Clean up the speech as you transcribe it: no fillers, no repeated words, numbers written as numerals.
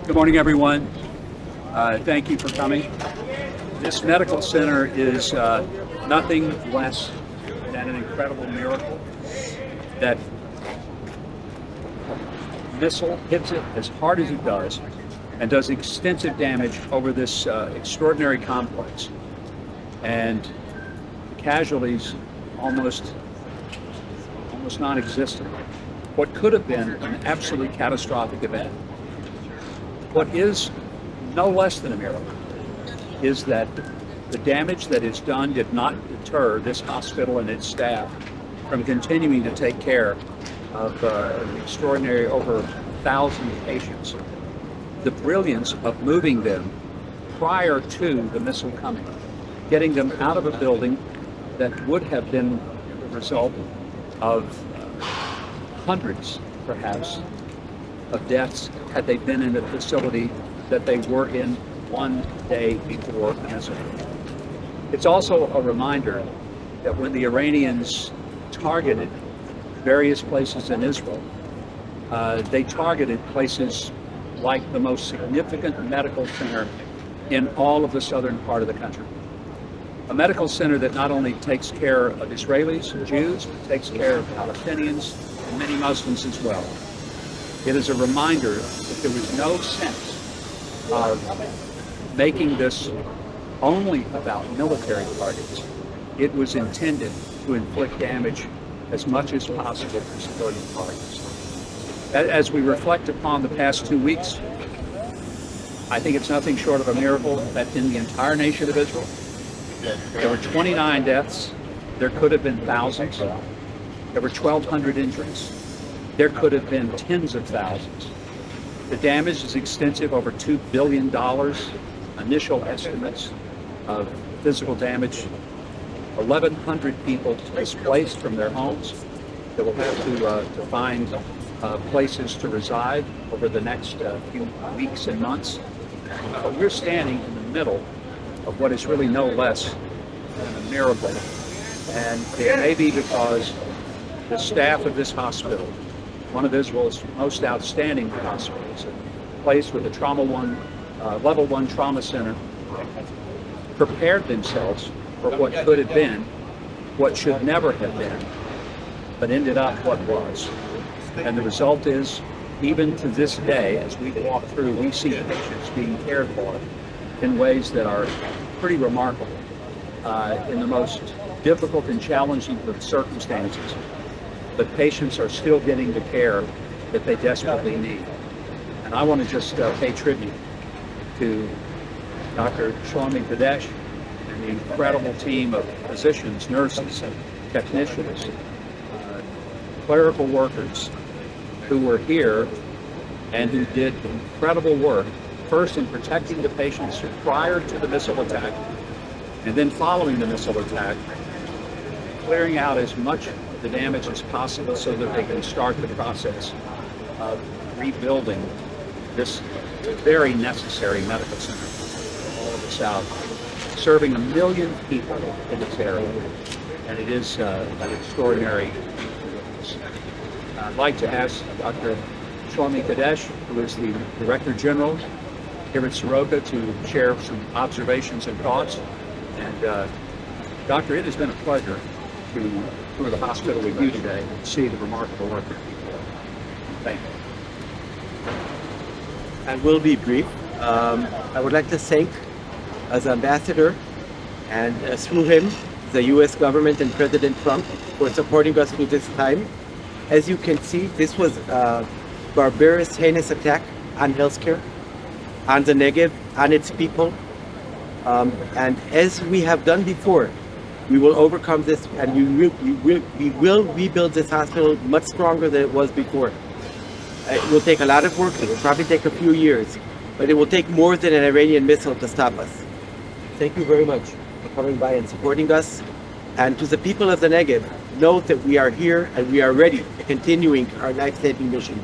Good morning, everyone. Thank you for coming. This medical center is nothing less than an incredible miracle. That missile hits it as hard as it does and does extensive damage over this extraordinary complex. And casualties almost non-existent. What could have been an absolutely catastrophic event. What is no less than a miracle is that the damage that is done did not deter this hospital and its staff from continuing to take care of an extraordinary over 1,000 patients. The brilliance of moving them prior to the missile coming, getting them out of a building that would have been the result of hundreds, perhaps, of deaths had they been in the facility that they were in one day before the incident. It's also a reminder that when the Iranians targeted various places in Israel, they targeted places like the most significant medical center in all of the southern part of the country. A medical center that not only takes care of Israelis and Jews, but takes care of Palestinians and many Muslims as well. It is a reminder that there was no sense of making this only about military targets. It was intended to inflict damage as much as possible for civilian targets. As we reflect upon the past 2 weeks, I think it's nothing short of a miracle that in the entire nation of Israel, there were 29 deaths. There could have been thousands. There were 1,200 injuries. There could have been tens of thousands. The damage is extensive, over $2 billion. Initial estimates of physical damage, 1,100 people displaced from their homes that will have to find places to reside over the next few weeks and months. But we're standing in the middle of what is really no less than a miracle. And it may be because the staff of this hospital, one of Israel's most outstanding hospitals, a place with a level 1 trauma center, prepared themselves for what could have been, what should never have been, but ended up what was. And the result is, even to this day, as we walk through, we see patients being cared for in ways that are pretty remarkable, in the most difficult and challenging of circumstances. But patients are still getting the care that they desperately need. And I want to just pay tribute to Dr. Shlomi Kadesh and the incredible team of physicians, nurses, technicians, clerical workers who were here and who did incredible work, first in protecting the patients prior to the missile attack, and then following the missile attack, clearing out as much of the damage as possible so that they can start the process of rebuilding this very necessary medical center for all of the South, serving 1 million people in this area. And it is an extraordinary. I'd like to ask Dr. Shlomi Kadesh, who is the Director General here at Soroka, to share some observations and thoughts. And Doctor, it has been a pleasure to tour the hospital with you today and see the remarkable work that people do. Thank you. I will be brief. I would like to thank, as ambassador, and through him, the U.S. government and President Trump for supporting us through this time. As you can see, this was a barbarous, heinous attack on healthcare, on the Negev, on its people. And as we have done before, we will overcome this, and we will rebuild this hospital much stronger than it was before. It will take a lot of work. It will probably take a few years, but it will take more than an Iranian missile to stop us. Thank you very much for coming by and supporting us. And to the people of the Negev, know that we are here and we are ready to continuing our life-saving mission.